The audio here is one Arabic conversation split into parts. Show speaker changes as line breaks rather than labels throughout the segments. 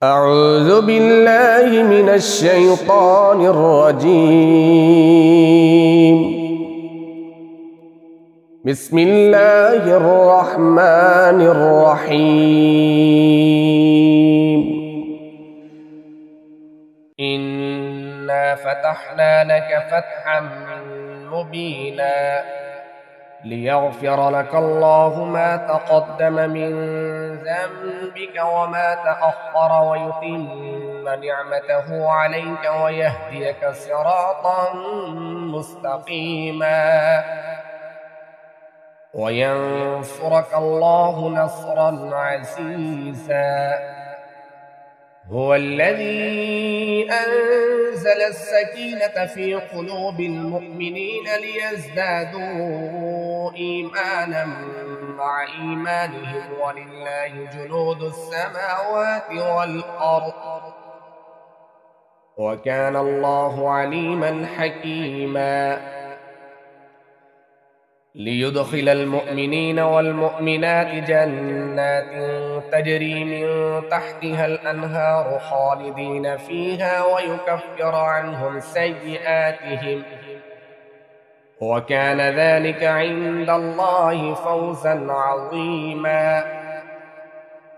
أعوذ بالله من الشيطان الرجيم. بسم الله الرحمن الرحيم. إنا فتحنا لك فتحا مبينا ليغفر لك الله ما تقدم من ذنبك وما تأخر ويتم نعمته عليك ويهديك صراطا مستقيما وينصرك الله نصرا عزيزا. هو الذي أنزل السكينة في قلوب المؤمنين ليزدادوا إيمانا مع إيمانهم ولله جنود السماوات والأرض وكان الله عليما حكيما. ليدخل المؤمنين والمؤمنات جنات تجري من تحتها الأنهار خالدين فيها ويكفر عنهم سيئاتهم وكان ذلك عند الله فوزا عظيما.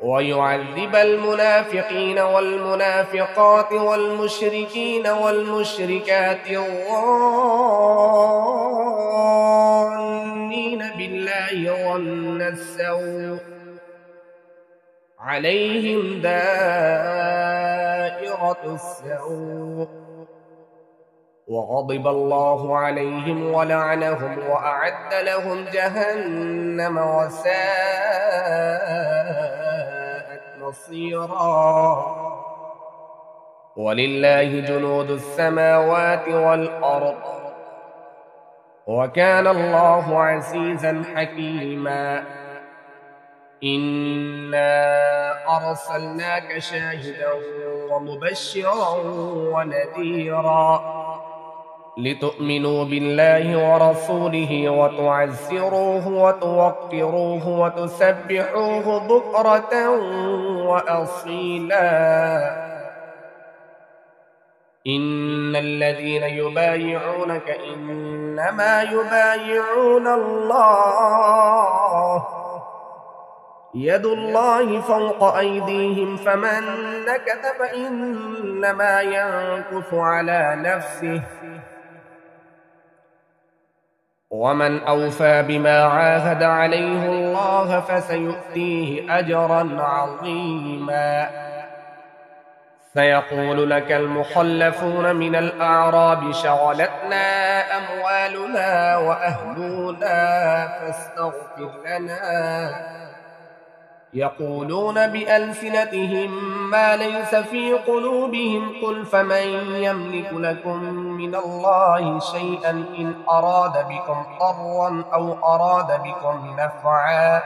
ويعذب المنافقين والمنافقات والمشركين والمشركات الظانين بالله ظن السوء عليهم دائرة السوء وغضب الله عليهم ولعنهم وأعد لهم جهنم وساءت مصيرا. ولله جنود السماوات والأرض وكان الله عزيزا حكيما. إنا أرسلناك شاهدا ومبشرا ونذيرا لتؤمنوا بالله ورسوله وتعزروه وتوقروه وتسبحوه بكرة وأصيلا. إن الذين يبايعونك إنما يبايعون الله يد الله فوق أيديهم فمن نكث فإنما ينكث على نفسه ومن أوفى بما عاهد عليه الله فسيؤتيه أجرا عظيما. سيقول لك المخلفون من الأعراب شغلتنا أموالنا وأهلنا فاستغفر لنا. يقولون بألسنتهم ما ليس في قلوبهم قل فمن يملك لكم من الله شيئا إن أراد بكم ضرا أو أراد بكم نفعا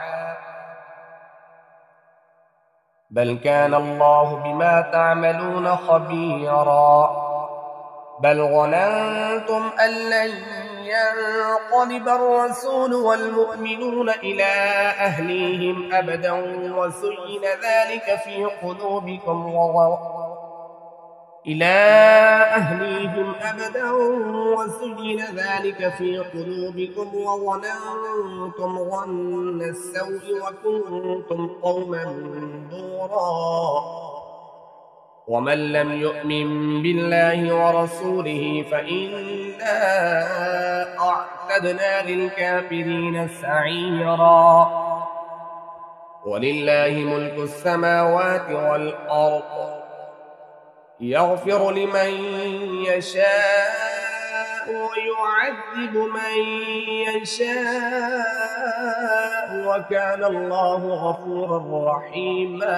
بل كان الله بما تعملون خبيرا. بل ظننتم أن لن ينقلب الرسول والمؤمنون إلى أهليهم أبدا وزين ذلك في قلوبكم وظننتم ظن السوء وكنتم قوما بورا. ومن لم يؤمن بالله ورسوله فإنا أعتدنا للكافرين سعيرا. ولله ملك السماوات والأرض يغفر لمن يشاء ويعذب من يشاء وكان الله غفورا رحيما.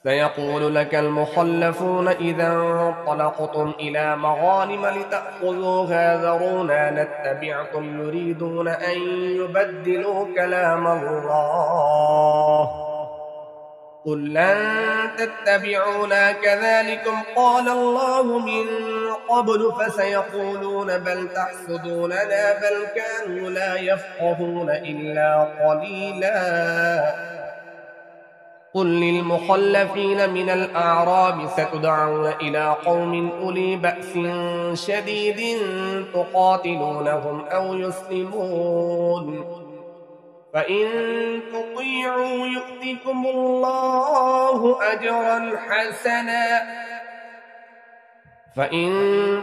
سيقول لك المخلفون إذا انطلقتم إلى مغانم لتأخذوها ذرونا نتبعكم يريدون أن يبدلوا كلام الله قل لن تتبعونا كذلكم قال الله من قبل فسيقولون بل تحسدوننا بل كانوا لا يفقهون إلا قليلا قل للمخلفين من الأعراب ستدعون إلى قوم أولي بأس شديد تقاتلونهم أو يسلمون فإن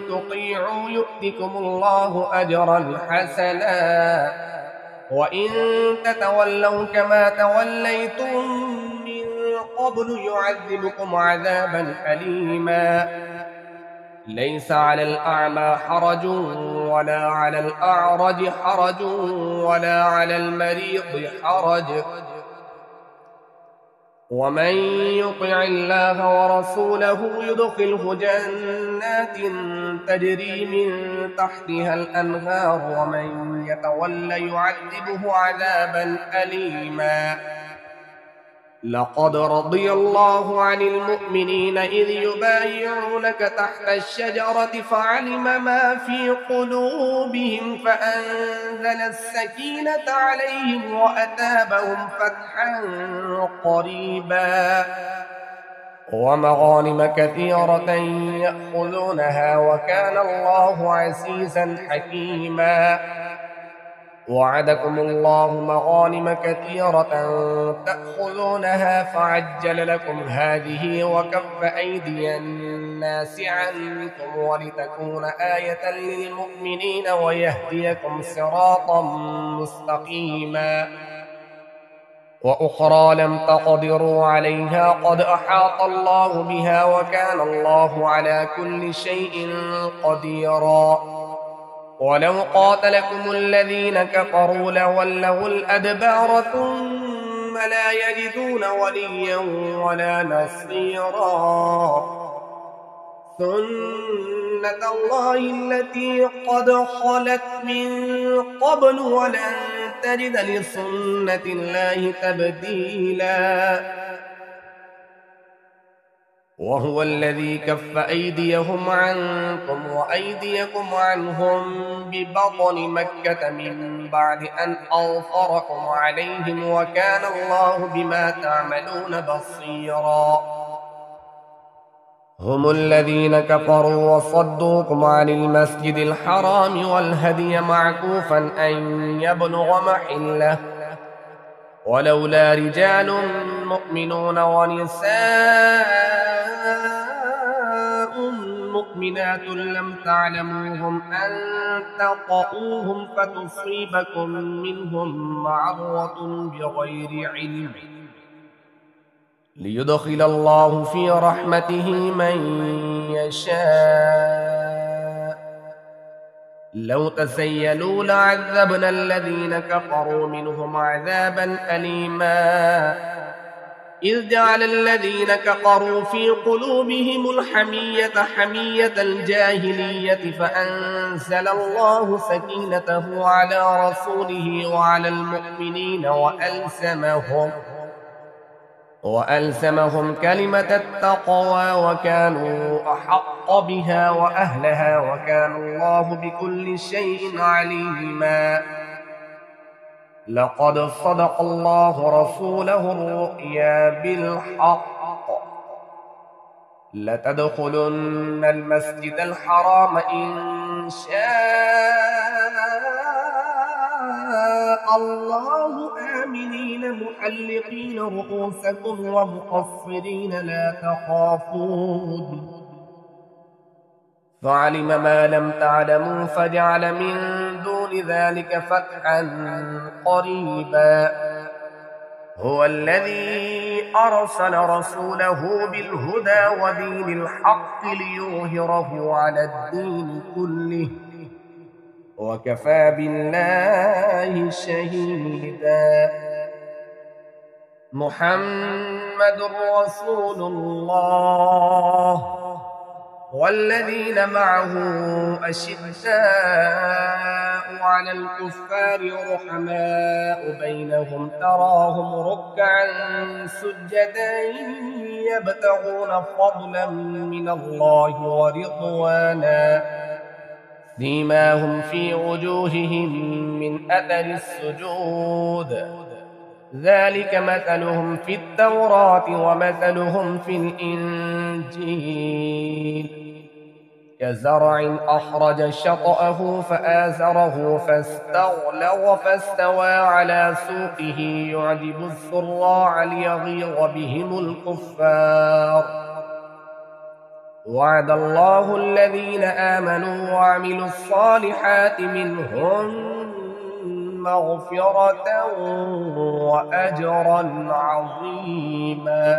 تطيعوا يؤتكم الله أجرا حسنا وإن تتولوا كما توليتم من قبل يعذبكم عذابا أليما ليس على الأعمى حرج ولا على الأعرج حرج ولا على المريض حرج ومن يطع الله ورسوله يدخله جنات تجري من تحتها الأنهار ومن يتولى يعذبه عذابا أليما لقد رضي الله عن المؤمنين إذ يبايعونك تحت الشجرة فعلم ما في قلوبهم فأنزل السكينة عليهم وأثابهم فتحا قريبا ومغانم كثيرة يأخذونها وكان الله عزيزا حكيما وعدكم الله مغانم كثيرة تأخذونها فعجل لكم هذه وكف أيدي الناس عنكم ولتكون آية للمؤمنين ويهديكم صراطا مستقيما وأخرى لم تقدروا عليها قد أحاط الله بها وكان الله على كل شيء قديرا ولو قاتلكم الذين كفروا لولوا الأدبار ثم لا يجدون وليا ولا نصيرا سنة الله التي قد خلت من قبل ولن تجد لسنة الله تبديلا وهو الذي كف أيديهم عنكم وأيديكم عنهم ببطن مكة من بعد أن أظفركم عليهم وكان الله بما تعملون بصيرا هم الذين كفروا وصدوكم عن المسجد الحرام والهدي معكوفا أن يبلغ محله ولولا رجال مؤمنون ونساء مؤمنات لم تعلموهم أن تطؤوهم فتصيبكم منهم معرة بغير علم ليدخل الله في رحمته من يشاء لو تسيلوا لعذبنا الذين كفروا منهم عذابا أليما إذ جعل الذين كفروا في قلوبهم الحمية حمية الجاهلية فأنزل الله سكينته على رسوله وعلى المؤمنين وألزمهم كلمة التقوى وكانوا أحق بها وأهلها وكان الله بكل شيء عليما لقد صدق الله رسوله الرؤيا بالحق لتدخلن المسجد الحرام إن شاء الله آمنين محلقين رؤوسكم ومقصرين لا تخافون فعلم ما لم تعلموا فجعل من دون ذلك فتحا قريبا هو الذي أرسل رسوله بالهدى ودين الحق ليظهره على الدين كله وكفى بالله شهيدا محمد رسول الله والذين معه أشداء على الكفار رحماء بينهم تراهم ركعا سجدا يبتغون فضلا من الله ورضوانا سيماهم في وجوههم من أثر السجود ذلك مثلهم في التوراة ومثلهم في الإنجيل كزرع أخرج شطأه فآزره فاستغلظ فاستوى على سوقه يعجب الزراع ليغيظ بهم الكفار وعد الله الذين آمنوا وعملوا الصالحات منهم مغفرة وأجرا عظيما.